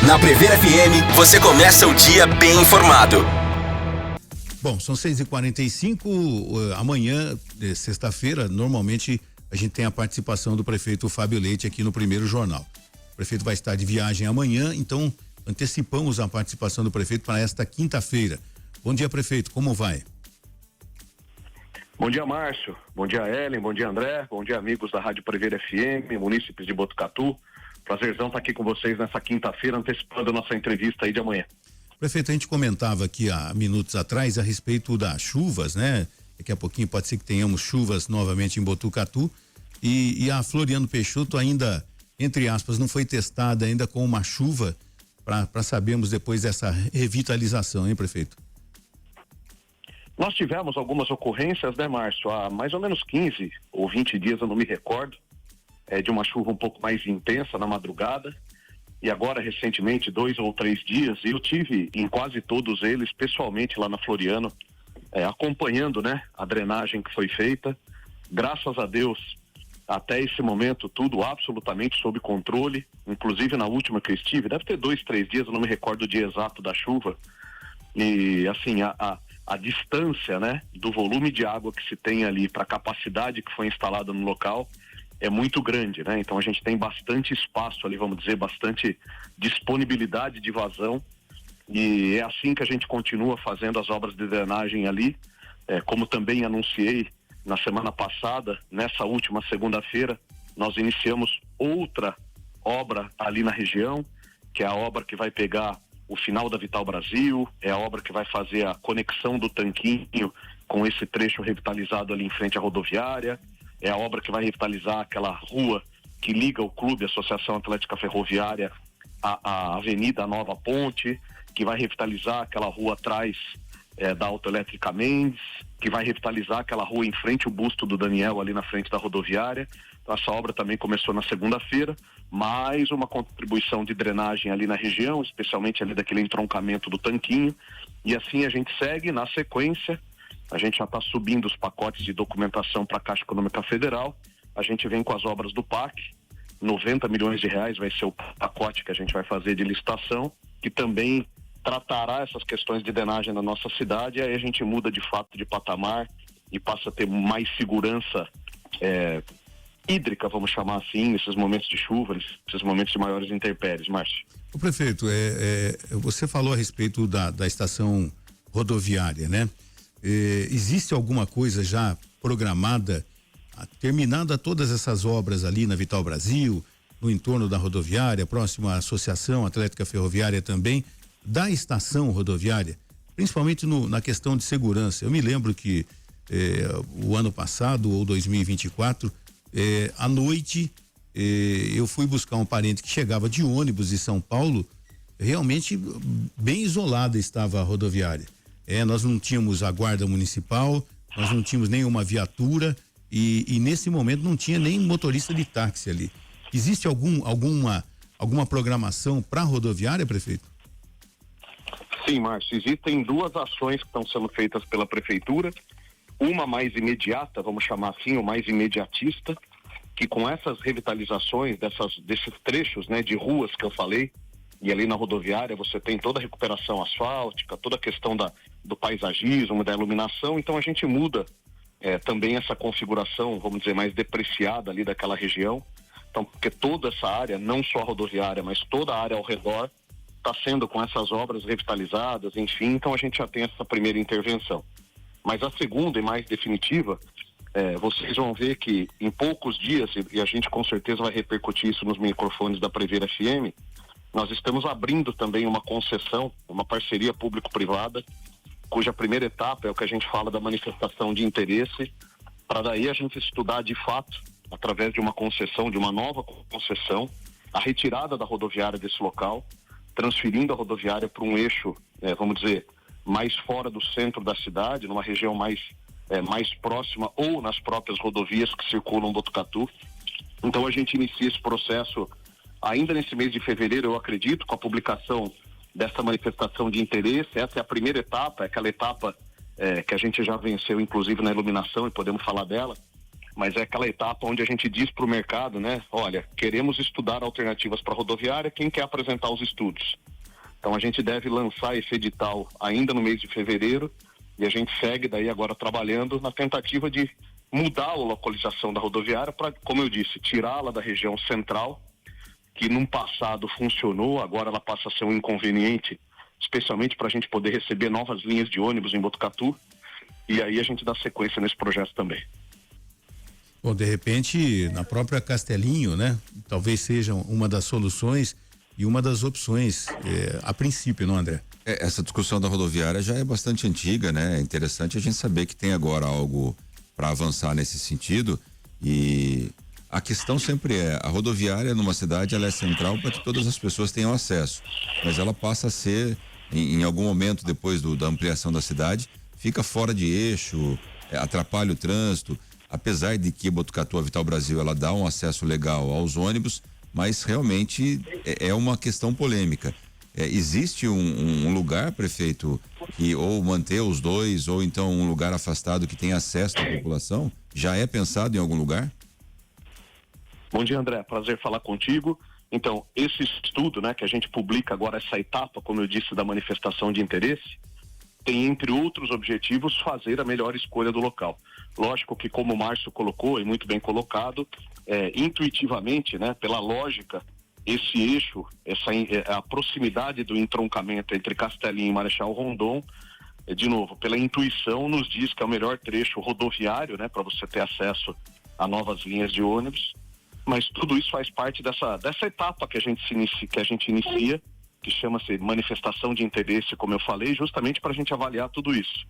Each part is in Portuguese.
Na Prever FM, você começa o dia bem informado. Bom, são 6h45, amanhã, sexta-feira, normalmente a gente tem a participação do prefeito Fábio Leite aqui no Primeiro Jornal. O prefeito vai estar de viagem amanhã, então antecipamos a participação do prefeito para esta quinta-feira. Bom dia, prefeito, como vai? Bom dia, Márcio. Bom dia, Ellen. Bom dia, André. Bom dia, amigos da Rádio Prever FM, munícipes de Botucatu. Prazerzão estar aqui com vocês nessa quinta-feira, antecipando a nossa entrevista aí de amanhã. Prefeito, a gente comentava aqui há minutos atrás a respeito das chuvas, né? Daqui a pouquinho pode ser que tenhamos chuvas novamente em Botucatu e a Floriano Peixoto ainda, entre aspas, não foi testada ainda com uma chuva para sabermos depois dessa revitalização, hein, prefeito? Nós tivemos algumas ocorrências, né, Márcio? Há mais ou menos 15 ou 20 dias, eu não me recordo, de uma chuva um pouco mais intensa na madrugada. E agora, recentemente, 2 ou 3 dias, eu tive em quase todos eles, pessoalmente lá na Floriano, acompanhando, né, a drenagem que foi feita. Graças a Deus, até esse momento, tudo absolutamente sob controle. Inclusive, na última que eu estive, deve ter 2, 3 dias, eu não me recordo o dia exato da chuva. E, assim, a distância, né, do volume de água que se tem ali para a capacidade que foi instalada no local é muito grande, né? Então a gente tem bastante espaço ali, vamos dizer, bastante disponibilidade de vazão, e é assim que a gente continua fazendo as obras de drenagem ali, como também anunciei na semana passada, nessa última segunda-feira, nós iniciamos outra obra ali na região, que é a obra que vai pegar o final da Vital Brasil, é a obra que vai fazer a conexão do Tanquinho com esse trecho revitalizado ali em frente à rodoviária, é a obra que vai revitalizar aquela rua que liga o clube, a Associação Atlética Ferroviária, à Avenida Nova Ponte, que vai revitalizar aquela rua atrás da Autoelétrica Mendes, que vai revitalizar aquela rua em frente ao busto do Daniel ali na frente da rodoviária. Então, essa obra também começou na segunda-feira, mais uma contribuição de drenagem ali na região, especialmente ali daquele entroncamento do Tanquinho, e assim a gente segue na sequência. A gente já está subindo os pacotes de documentação para a Caixa Econômica Federal. A gente vem com as obras do PAC, 90 milhões de reais vai ser o pacote que a gente vai fazer de licitação, que também tratará essas questões de drenagem na nossa cidade, e aí a gente muda de fato de patamar e passa a ter mais segurança hídrica, vamos chamar assim, nesses momentos de chuva, nesses momentos de maiores intempéries, Márcio. O prefeito, você falou a respeito da estação rodoviária, né? Existe alguma coisa já programada, terminada todas essas obras ali na Vital Brasil, no entorno da rodoviária, próximo à Associação Atlética Ferroviária também, da estação rodoviária, principalmente na questão de segurança? Eu me lembro que o ano passado, ou 2024, à noite, eu fui buscar um parente que chegava de ônibus de São Paulo, realmente bem isolada estava a rodoviária. Nós não tínhamos a guarda municipal, nós não tínhamos nenhuma viatura e nesse momento não tinha nem motorista de táxi ali. Existe alguma programação para a rodoviária, prefeito? Sim, Márcio, existem 2 ações que estão sendo feitas pela prefeitura, uma mais imediata, vamos chamar assim, ou mais imediatista, que com essas revitalizações desses trechos, né, de ruas que eu falei, e ali na rodoviária você tem toda a recuperação asfáltica, toda a questão do paisagismo, da iluminação, então a gente muda também essa configuração, vamos dizer, mais depreciada ali daquela região. Então, porque toda essa área, não só a rodoviária, mas toda a área ao redor, está sendo com essas obras revitalizadas, enfim, então a gente já tem essa primeira intervenção. Mas a segunda e mais definitiva, vocês vão ver que em poucos dias, e a gente com certeza vai repercutir isso nos microfones da Prever FM, nós estamos abrindo também uma concessão, uma parceria público-privada, cuja primeira etapa é o que a gente fala da manifestação de interesse, para daí a gente estudar de fato, através de uma concessão, de uma nova concessão, a retirada da rodoviária desse local, transferindo a rodoviária para um eixo, vamos dizer, mais fora do centro da cidade, numa região mais próxima ou nas próprias rodovias que circulam Botucatu. Então a gente inicia esse processo ainda nesse mês de fevereiro, eu acredito, com a publicação dessa manifestação de interesse. Essa é a primeira etapa, é aquela etapa que a gente já venceu, inclusive na iluminação, e podemos falar dela. mas é aquela etapa onde a gente diz para o mercado, né? Olha, queremos estudar alternativas para a rodoviária, quem quer apresentar os estudos? Então a gente deve lançar esse edital ainda no mês de fevereiro e a gente segue daí agora trabalhando na tentativa de mudar a localização da rodoviária para, como eu disse, tirá-la da região central, que num passado funcionou, agora ela passa a ser um inconveniente, especialmente para a gente poder receber novas linhas de ônibus em Botucatu, e aí a gente dá sequência nesse projeto também. Bom, de repente, na própria Castelinho, né? Talvez seja uma das soluções e uma das opções, a princípio, não, André? Essa discussão da rodoviária já é bastante antiga, né? É interessante a gente saber que tem agora algo para avançar nesse sentido, e a questão sempre a rodoviária numa cidade ela é central para que todas as pessoas tenham acesso, mas ela passa a ser, em algum momento depois da ampliação da cidade, fica fora de eixo, atrapalha o trânsito, apesar de que Botucatu, a Vital Brasil, ela dá um acesso legal aos ônibus, mas realmente é uma questão polêmica. Existe um lugar, prefeito, que ou manter os dois, ou então um lugar afastado que tenha acesso da população? Já é pensado em algum lugar? Bom dia, André. Prazer falar contigo. Então, esse estudo, né, que a gente publica agora, essa etapa, como eu disse, da manifestação de interesse, tem, entre outros objetivos, fazer a melhor escolha do local. Lógico que, como o Márcio colocou, e muito bem colocado, intuitivamente, né, pela lógica, esse eixo, a proximidade do entroncamento entre Castelinho e Marechal Rondon, de novo, pela intuição, nos diz que é o melhor trecho rodoviário, né, para você ter acesso a novas linhas de ônibus. Mas tudo isso faz parte dessa etapa que a gente inicia, que chama-se manifestação de interesse, como eu falei, justamente para a gente avaliar tudo isso.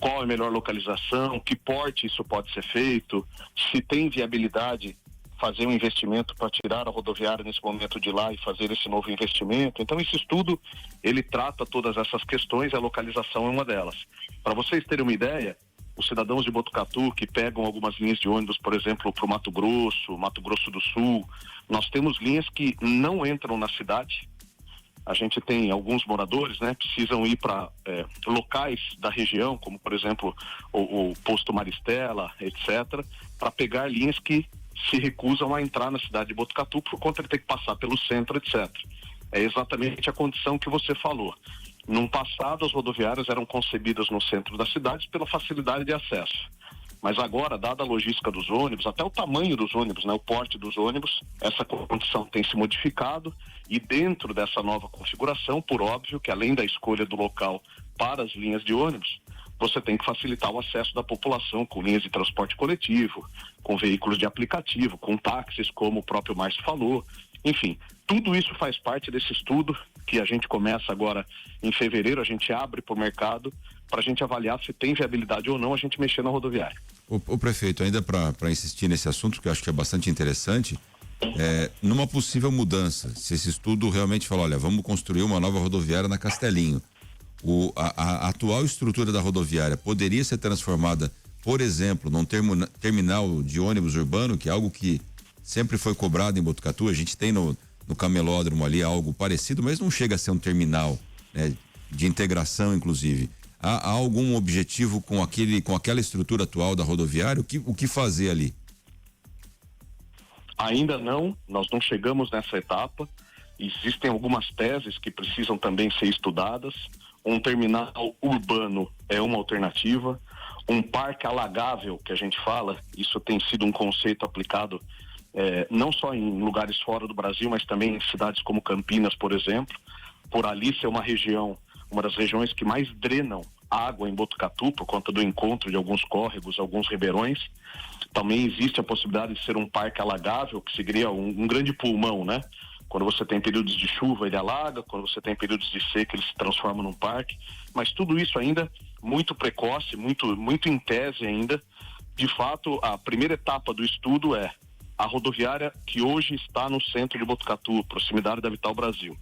Qual é a melhor localização, que porte isso pode ser feito, se tem viabilidade fazer um investimento para tirar a rodoviária nesse momento de lá e fazer esse novo investimento. Então esse estudo, ele trata todas essas questões e a localização é uma delas. Para vocês terem uma ideia, os cidadãos de Botucatu que pegam algumas linhas de ônibus, por exemplo, para o Mato Grosso do Sul, nós temos linhas que não entram na cidade. A gente tem alguns moradores, né, precisam ir para locais da região, como por exemplo o posto Maristela, etc., para pegar linhas que se recusam a entrar na cidade de Botucatu por conta de ter que passar pelo centro, etc. É exatamente a condição que você falou. No passado, as rodoviárias eram concebidas no centro das cidades pela facilidade de acesso. Mas agora, dada a logística dos ônibus, até o tamanho dos ônibus, né, o porte dos ônibus, essa condição tem se modificado e dentro dessa nova configuração, por óbvio que além da escolha do local para as linhas de ônibus, você tem que facilitar o acesso da população com linhas de transporte coletivo, com veículos de aplicativo, com táxis, como o próprio Márcio falou. Enfim, tudo isso faz parte desse estudo que a gente começa agora em fevereiro, a gente abre para o mercado para a gente avaliar se tem viabilidade ou não a gente mexer na rodoviária. O prefeito, ainda para insistir nesse assunto, que eu acho que é bastante interessante, numa possível mudança, se esse estudo realmente falar, olha, vamos construir uma nova rodoviária na Castelinho, a atual estrutura da rodoviária poderia ser transformada, por exemplo, num terminal de ônibus urbano, que é algo que sempre foi cobrado em Botucatu. A gente tem no Camelódromo ali algo parecido, mas não chega a ser um terminal, né, de integração, inclusive. Há algum objetivo com aquela estrutura atual da rodoviária? O que fazer ali? Ainda não, nós não chegamos nessa etapa. Existem algumas teses que precisam também ser estudadas. Um terminal urbano é uma alternativa. Um parque alagável, que a gente fala, isso tem sido um conceito aplicado não só em lugares fora do Brasil, mas também em cidades como Campinas, por exemplo. Por ali ser uma das regiões que mais drenam água em Botucatu, por conta do encontro de alguns córregos, alguns ribeirões. Também existe a possibilidade de ser um parque alagável, que seria um grande pulmão, né? Quando você tem períodos de chuva, ele alaga, quando você tem períodos de seca, ele se transforma num parque. Mas tudo isso ainda muito precoce, muito em tese ainda. De fato, a primeira etapa do estudo é a rodoviária que hoje está no centro de Botucatu, proximidade da Vital Brasil.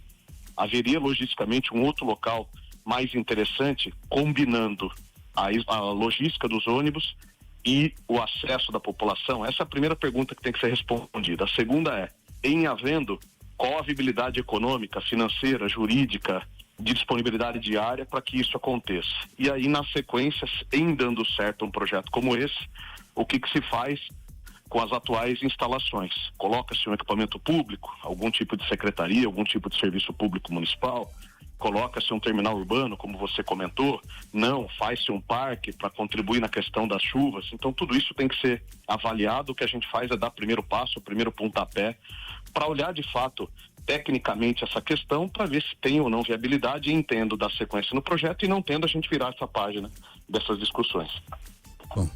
Haveria logisticamente um outro local mais interessante, combinando a logística dos ônibus e o acesso da população? Essa é a primeira pergunta que tem que ser respondida. A segunda é, em havendo, qual a viabilidade econômica, financeira, jurídica, de disponibilidade diária para que isso aconteça? E aí, na sequência, em dando certo um projeto como esse, o que se faz com as atuais instalações. Coloca-se um equipamento público, algum tipo de secretaria, algum tipo de serviço público municipal, coloca-se um terminal urbano, como você comentou, não, faz-se um parque para contribuir na questão das chuvas. Então tudo isso tem que ser avaliado. O que a gente faz é dar primeiro passo, o primeiro pontapé, para olhar de fato tecnicamente essa questão, para ver se tem ou não viabilidade, e entendo dar sequência no projeto, e não tendo, a gente virar essa página dessas discussões.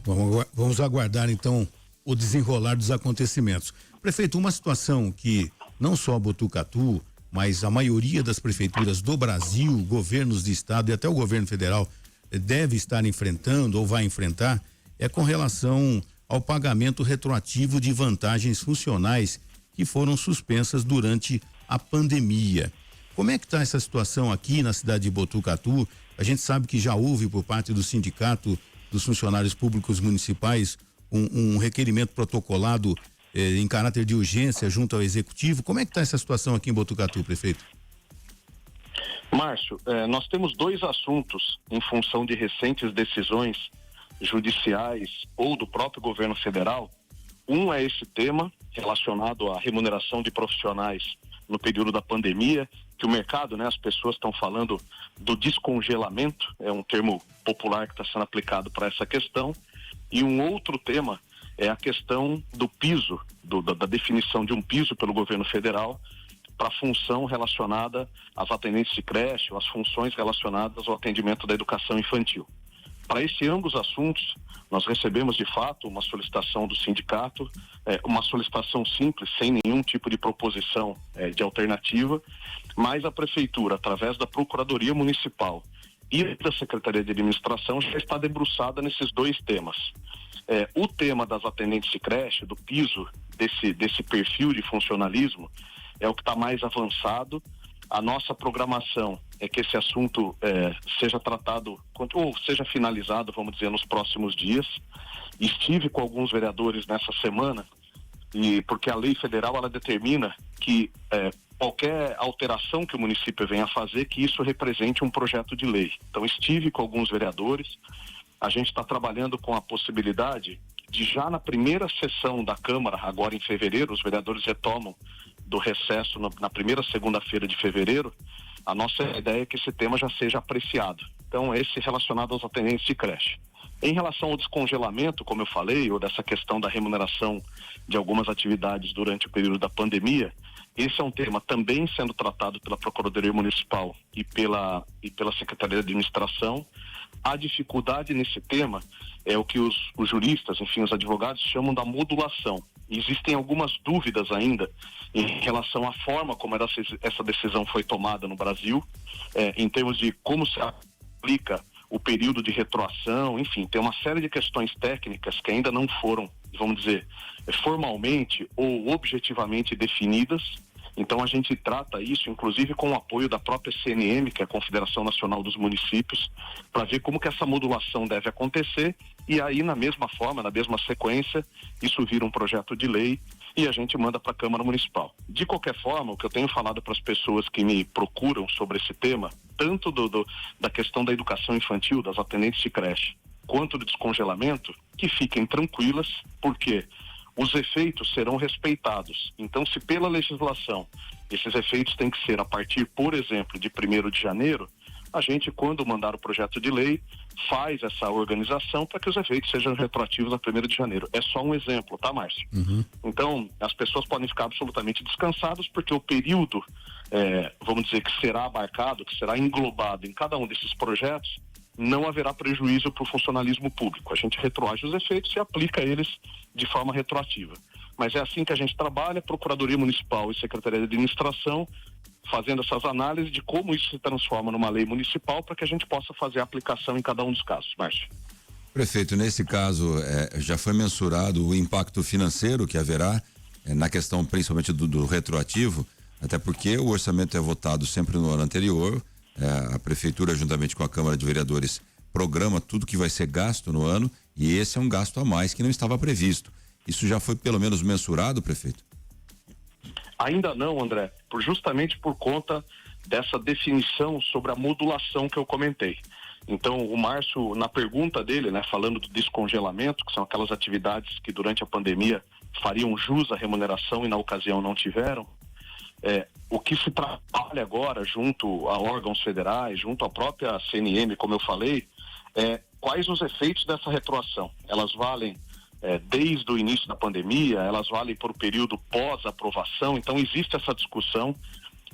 Bom, vamos aguardar então o desenrolar dos acontecimentos. Prefeito, uma situação que não só Botucatu, mas a maioria das prefeituras do Brasil, governos de estado e até o governo federal deve estar enfrentando ou vai enfrentar, é com relação ao pagamento retroativo de vantagens funcionais que foram suspensas durante a pandemia. Como é que está essa situação aqui na cidade de Botucatu? A gente sabe que já houve por parte do Sindicato dos Funcionários Públicos Municipais um requerimento protocolado em caráter de urgência junto ao Executivo. Como é que está essa situação aqui em Botucatu, prefeito? Márcio, nós temos dois assuntos em função de recentes decisões judiciais ou do próprio governo federal. Um é esse tema relacionado à remuneração de profissionais no período da pandemia, que o mercado, as pessoas estão falando do descongelamento, é um termo popular que está sendo aplicado para essa questão. E um outro tema é a questão do piso, da definição de um piso pelo governo federal para a função relacionada às atendentes de creche ou as funções relacionadas ao atendimento da educação infantil. Para esses ambos assuntos, nós recebemos de fato uma solicitação do sindicato, uma solicitação simples, sem nenhum tipo de proposição de alternativa, mas a prefeitura, através da Procuradoria Municipal e da Secretaria de Administração, já está debruçada nesses dois temas. O tema das atendentes de creche, do piso desse perfil de funcionalismo, é o que está mais avançado. A nossa programação é que esse assunto seja tratado, ou seja finalizado, vamos dizer, nos próximos dias. Estive com alguns vereadores nessa semana, porque a lei federal ela determina que qualquer alteração que o município venha a fazer, que isso represente um projeto de lei. Então estive com alguns vereadores, a gente está trabalhando com a possibilidade de já na primeira sessão da Câmara, agora em fevereiro, os vereadores retomam do recesso na primeira segunda-feira de fevereiro, a nossa ideia é que esse tema já seja apreciado. Então, esse relacionado aos atendentes de creche. Em relação ao descongelamento, como eu falei, ou dessa questão da remuneração de algumas atividades durante o período da pandemia, esse é um tema também sendo tratado pela Procuradoria Municipal e pela Secretaria de Administração. A dificuldade nesse tema é o que os juristas, enfim, os advogados chamam da modulação. Existem algumas dúvidas ainda em relação à forma como essa decisão foi tomada no Brasil, em termos de como se aplica o período de retroação, enfim, tem uma série de questões técnicas que ainda não foram, vamos dizer, formalmente ou objetivamente definidas. Então a gente trata isso, inclusive com o apoio da própria CNM, que é a Confederação Nacional dos Municípios, para ver como que essa modulação deve acontecer, e aí na mesma forma, na mesma sequência, isso vira um projeto de lei e a gente manda para a Câmara Municipal. De qualquer forma, o que eu tenho falado para as pessoas que me procuram sobre esse tema, tanto da questão da educação infantil, das atendentes de creche, quanto do descongelamento, que fiquem tranquilas, porque os efeitos serão respeitados. Então, se pela legislação esses efeitos têm que ser a partir, por exemplo, de 1º de janeiro, a gente, quando mandar o projeto de lei, faz essa organização para que os efeitos sejam retroativos a 1º de janeiro. É só um exemplo, tá, Márcio? Uhum. Então, as pessoas podem ficar absolutamente descansadas, porque o período, vamos dizer, que será abarcado, que será englobado em cada um desses projetos, não haverá prejuízo para o funcionalismo público. A gente retroage os efeitos e aplica eles de forma retroativa. Mas é assim que a gente trabalha, Procuradoria Municipal e Secretaria de Administração, fazendo essas análises de como isso se transforma numa lei municipal para que a gente possa fazer a aplicação em cada um dos casos. Márcio. Prefeito, nesse caso, já foi mensurado o impacto financeiro que haverá na questão principalmente do retroativo, até porque o orçamento é votado sempre no ano anterior, a Prefeitura, juntamente com a Câmara de Vereadores, programa tudo que vai ser gasto no ano, e esse é um gasto a mais que não estava previsto. Isso já foi pelo menos mensurado, prefeito? Ainda não, André, justamente por conta dessa definição sobre a modulação que eu comentei. Então, o Márcio, na pergunta dele, né, falando do descongelamento, que são aquelas atividades que durante a pandemia fariam jus à remuneração e na ocasião não tiveram, o que se trabalha agora junto a órgãos federais, junto à própria CNM, como eu falei, quais os efeitos dessa retroação. Elas valem desde o início da pandemia, elas valem por o período pós-aprovação, então existe essa discussão.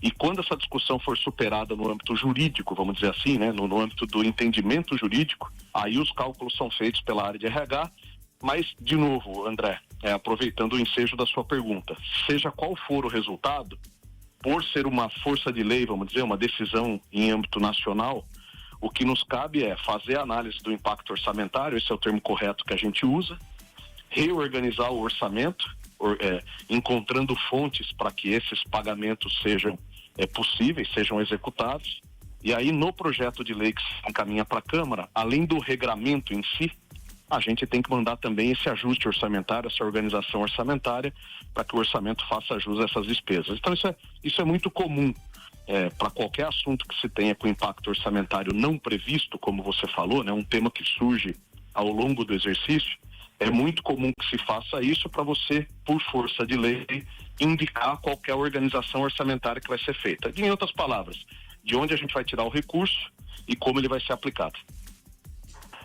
E quando essa discussão for superada no âmbito jurídico, vamos dizer assim, né, no âmbito do entendimento jurídico, aí os cálculos são feitos pela área de RH, mas, de novo, André, aproveitando o ensejo da sua pergunta, seja qual for o resultado, por ser uma força de lei, vamos dizer, uma decisão em âmbito nacional, o que nos cabe é fazer a análise do impacto orçamentário, esse é o termo correto que a gente usa, reorganizar o orçamento, encontrando fontes para que esses pagamentos sejam possíveis, sejam executados. E aí, no projeto de lei que se encaminha para a Câmara, além do regramento em si, a gente tem que mandar também esse ajuste orçamentário, essa organização orçamentária, para que o orçamento faça jus a essas despesas. Então, isso é muito comum para qualquer assunto que se tenha com impacto orçamentário não previsto, como você falou, né, um tema que surge ao longo do exercício. É muito comum que se faça isso para você, por força de lei, indicar qualquer organização orçamentária que vai ser feita. Em outras palavras, de onde a gente vai tirar o recurso e como ele vai ser aplicado.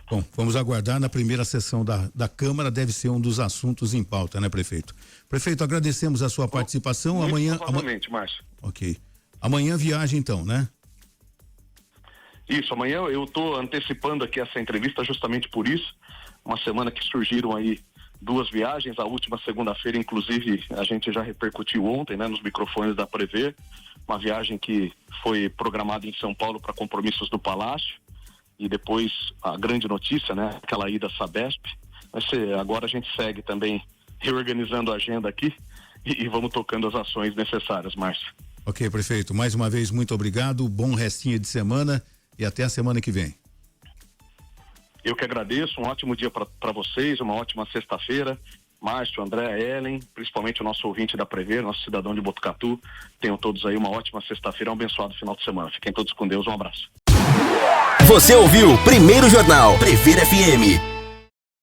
Bom, vamos aguardar na primeira sessão da Câmara, deve ser um dos assuntos em pauta, né, prefeito? Prefeito, agradecemos a sua participação. Muito Márcio. Ok. Amanhã viagem então, né? Isso, amanhã eu estou antecipando aqui essa entrevista justamente por isso. Uma semana que surgiram aí 2 viagens, a última segunda-feira, inclusive, a gente já repercutiu ontem, né, nos microfones da Prever, uma viagem que foi programada em São Paulo para compromissos do Palácio, e depois a grande notícia, né, aquela ida à Sabesp. Agora a gente segue também reorganizando a agenda aqui e vamos tocando as ações necessárias, Márcio. Ok, prefeito, mais uma vez muito obrigado, bom restinho de semana e até a semana que vem. Eu que agradeço, um ótimo dia para vocês, uma ótima sexta-feira. Márcio, André, Ellen, principalmente o nosso ouvinte da Prever, nosso cidadão de Botucatu. Tenham todos aí uma ótima sexta-feira, um abençoado final de semana. Fiquem todos com Deus, um abraço. Você ouviu Primeiro Jornal Prever FM.